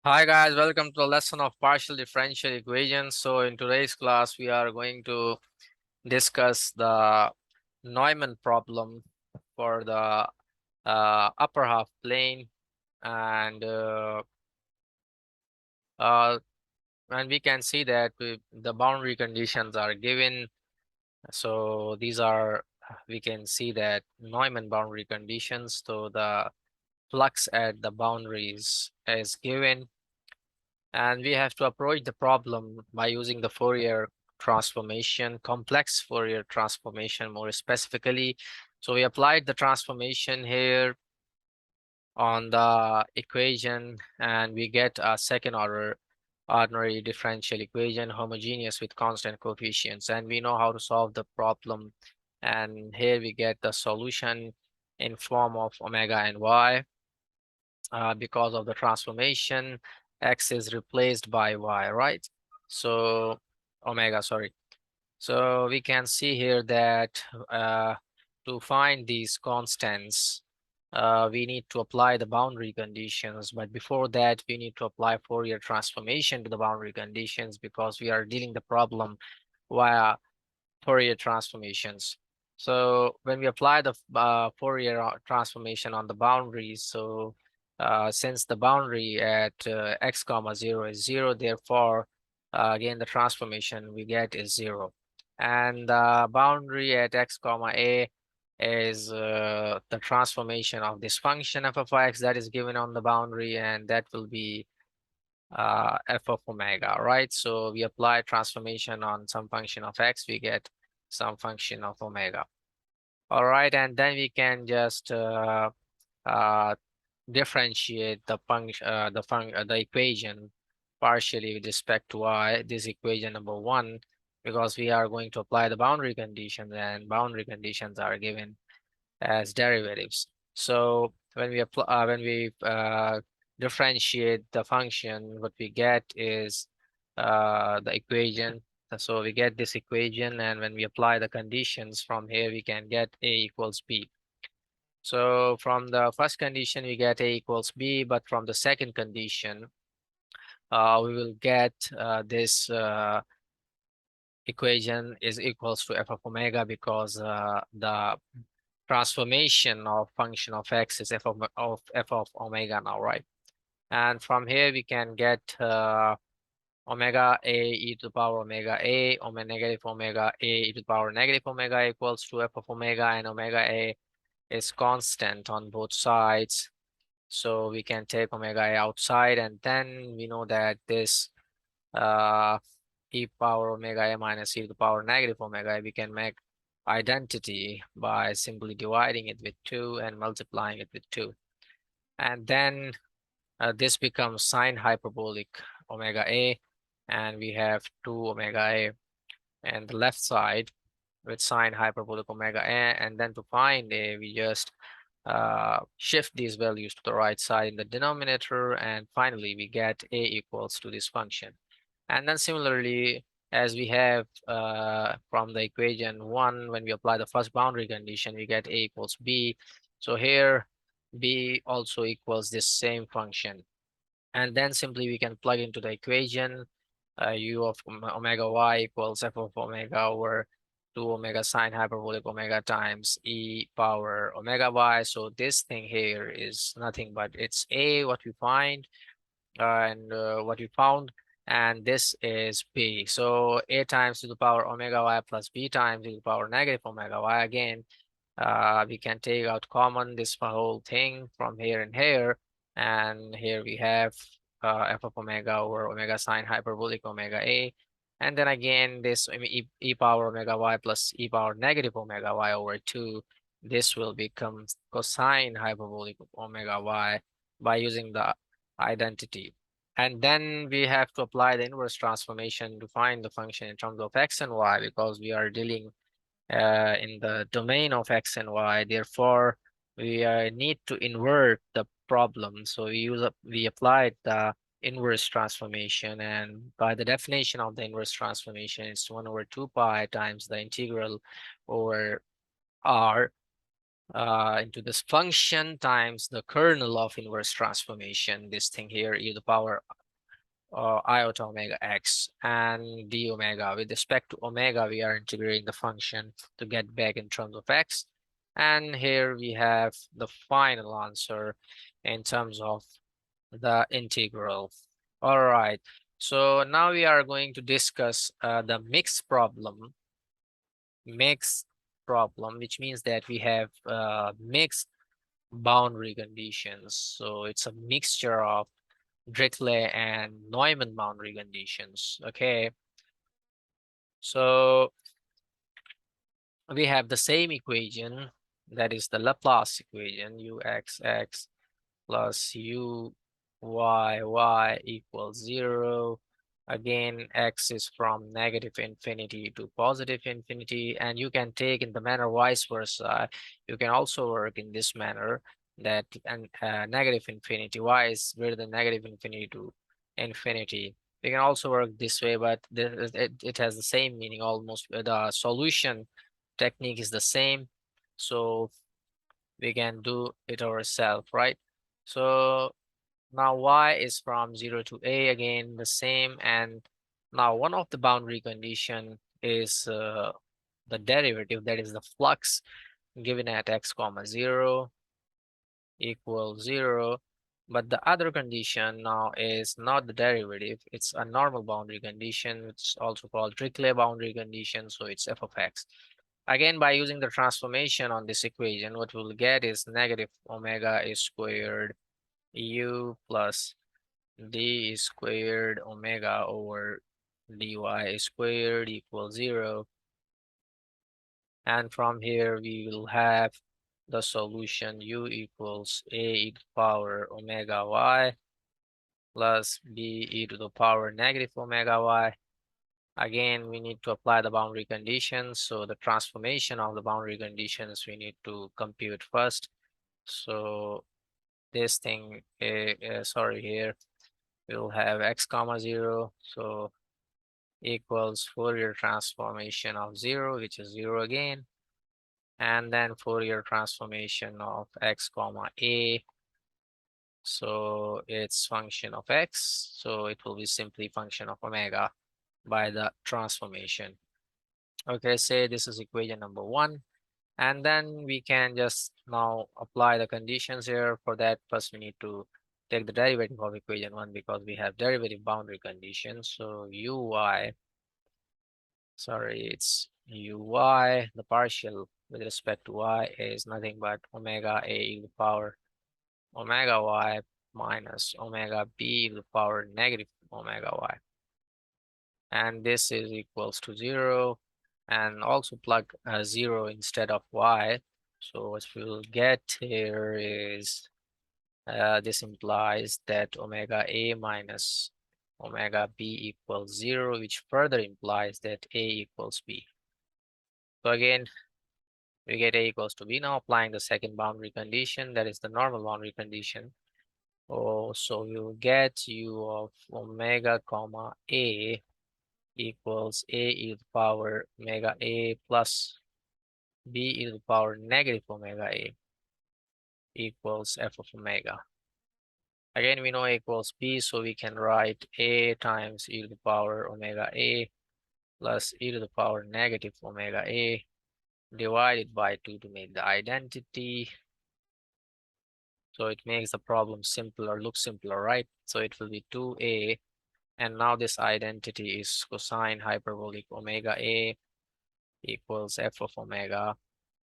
Hi guys, welcome to the lesson of partial differential equations. So in today's class, we are going to discuss the Neumann problem for the upper half plane, and uh, and we can see that the boundary conditions are given. So these are, we can see that Neumann boundary conditions. So the flux at the boundaries is given. And we have to approach the problem by using the Fourier transformation, complex Fourier transformation more specifically. So we applied the transformation here on the equation, and we get a second order ordinary differential equation, homogeneous with constant coefficients. And we know how to solve the problem. And here we get the solution in form of omega and y. Because of the transformation, x is replaced by y, right? So omega, sorry. So we can see here that to find these constants, we need to apply the boundary conditions. But before that, we need to apply Fourier transformation to the boundary conditions, because we are dealing the problem via Fourier transformations. So when we apply the Fourier transformation on the boundaries, so since the boundary at x comma 0 is 0, therefore again the transformation we get is 0. And the boundary at x comma a is the transformation of this function f of x that is given on the boundary, and that will be f of omega, right? So we apply transformation on some function of x, we get some function of omega. All right, and then we can just uh, differentiate the function, the equation partially with respect to y. This equation number one, because we are going to apply the boundary conditions, and boundary conditions are given as derivatives. So when we differentiate the function, what we get is the equation. So we get this equation, and when we apply the conditions from here, we can get a equals b. So from the first condition, we get a equals b, but from the second condition, we will get this equation is equals to f of omega, because the transformation of function of x is f of omega now, right? And from here we can get omega a e to the power omega a, omega negative omega a e to the power negative omega equals to f of omega, and omega a is constant on both sides. So we can take omega a outside, and then we know that this uh, e power omega a minus e to the power negative omega a, we can make identity by simply dividing it with 2 and multiplying it with 2. And then this becomes sine hyperbolic omega a, and we have 2 omega a, and the left side with sine hyperbolic omega a. And then to find a, we just shift these values to the right side in the denominator, and finally we get a equals to this function. And then similarly, as we have from the equation 1, when we apply the first boundary condition, we get a equals b. So here b also equals this same function. And then simply we can plug into the equation u of omega y equals f of omega over 2 omega sine hyperbolic omega times e power omega y. So this thing here is nothing but it's a, what we find, and what we found, and this is b. So a times to the power omega y plus b times to the power negative omega y. Again, we can take out common this whole thing from here and here, and here we have f of omega over omega sine hyperbolic omega a. And then again, this e power omega y plus e power negative omega y over 2. This will become cosine hyperbolic omega y by using the identity. And then we have to apply the inverse transformation to find the function in terms of x and y, because we are dealing in the domain of x and y. Therefore, we need to invert the problem. So we applied the inverse transformation, and by the definition of the inverse transformation, it's 1 over 2 pi times the integral over r into this function times the kernel of inverse transformation, this thing here, e to the power iota omega x and d omega. With respect to omega, we are integrating the function to get back in terms of x. And here we have the final answer in terms of the integral. All right. So now we are going to discuss the mixed problem, which means that we have mixed boundary conditions. So it's a mixture of Dirichlet and Neumann boundary conditions. Okay. So we have the same equation, that is the Laplace equation, uxx plus y equals 0. Again, x is from negative infinity to positive infinity, and you can take in the manner vice versa. You can also work in this manner that negative infinity, y is greater than negative infinity to infinity. We can also work this way, but it has the same meaning almost. The solution technique is the same, so we can do it ourselves, right? So now y is from 0 to a, again the same, and now one of the boundary condition is the derivative, that is the flux given at x comma 0 equals 0. But the other condition now is not the derivative, it's a normal boundary condition. It's also called Dirichlet boundary condition, so it's f of x. Again, by using the transformation on this equation, what we'll get is negative omega a squared u plus d squared omega over dy squared equals 0. And from here, we will have the solution u equals a e to the power omega y plus b e to the power negative omega y. Again, we need to apply the boundary conditions. So the transformation of the boundary conditions we need to compute first. So this thing, sorry, here we'll have x comma 0. So equals Fourier transformation of 0, which is 0 again. And then Fourier transformation of x comma a. So it's function of x. So it will be simply function of omega by the transformation. Okay, say this is equation number 1. And then we can just now apply the conditions here. For that, first we need to take the derivative of equation 1 because we have derivative boundary conditions. So it's uy, the partial with respect to y is nothing but omega a e to the power omega y minus omega b to the power negative omega y. And this is equals to 0. And also plug 0 instead of y. So what we'll get here is this implies that omega a minus omega b equals 0, which further implies that a equals b. So again, we get a equals to b. Now applying the second boundary condition, that is the normal boundary condition. Oh, so we will get u of omega comma a equals a e to the power omega a plus b e to the power negative omega a equals f of omega. Again, we know a equals b, so we can write a times e to the power omega a plus e to the power negative omega a divided by 2 to make the identity. So it makes the problem simpler, look simpler, right? So it will be 2a, and now this identity is cosine hyperbolic omega a equals f of omega,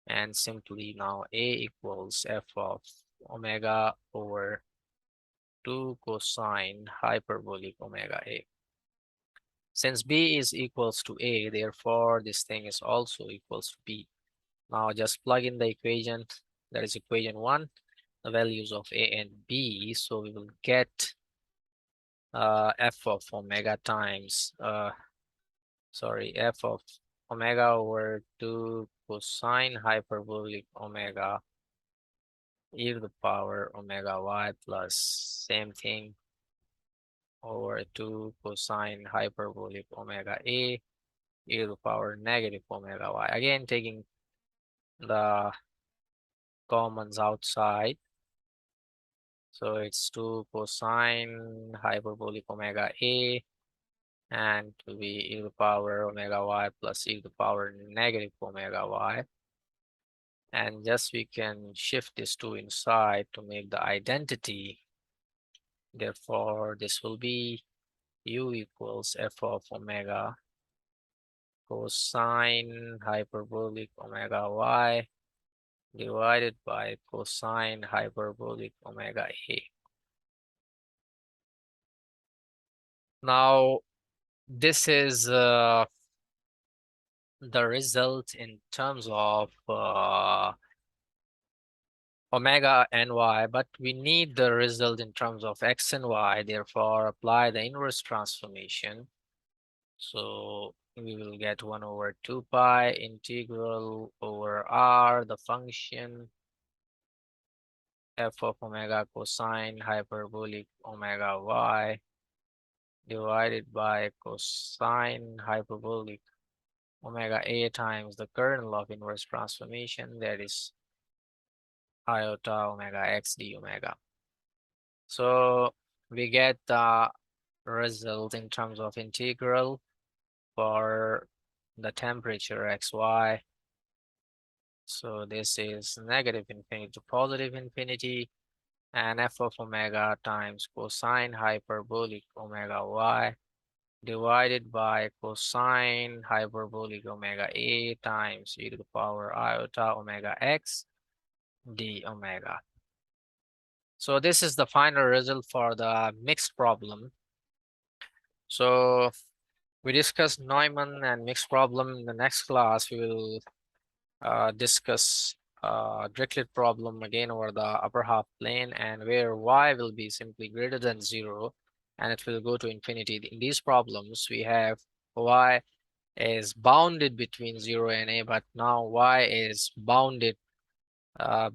and simply now a equals f of omega over 2 cosine hyperbolic omega a. Since b is equals to a, therefore this thing is also equals to b. Now just plug in the equation, that is equation 1, the values of a and b. So we will get f of omega times, f of omega over 2 cosine hyperbolic omega e to the power omega y plus same thing over 2 cosine hyperbolic omega a e to the power negative omega y. Again, taking the commons outside. So it's 2 cosine hyperbolic omega a, and to be e to the power omega y plus e to the power negative omega y. And just we can shift this 2 inside to make the identity. Therefore, this will be u equals f of omega cosine hyperbolic omega y divided by cosine hyperbolic omega a. Now, this is the result in terms of omega and y, but we need the result in terms of x and y. Therefore, apply the inverse transformation. So we will get 1 over 2 pi integral over r, the function f of omega cosine hyperbolic omega y divided by cosine hyperbolic omega a times the kernel of inverse transformation, that is iota omega x d omega. So we get the result in terms of integral for the temperature xy. So this is negative infinity to positive infinity, and f of omega times cosine hyperbolic omega y divided by cosine hyperbolic omega a times e to the power iota omega x d omega. So this is the final result for the mixed problem. So we discussed Neumann and mixed problem. In the next class, we will discuss Dirichlet problem again over the upper half plane, and where y will be simply greater than 0 and it will go to infinity. In these problems, we have y is bounded between 0 and a, but now y is bounded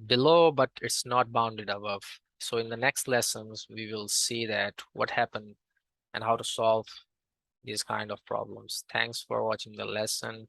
below, but it's not bounded above. So in the next lessons, we will see that what happened and how to solve these kind of problems. Thanks for watching the lesson.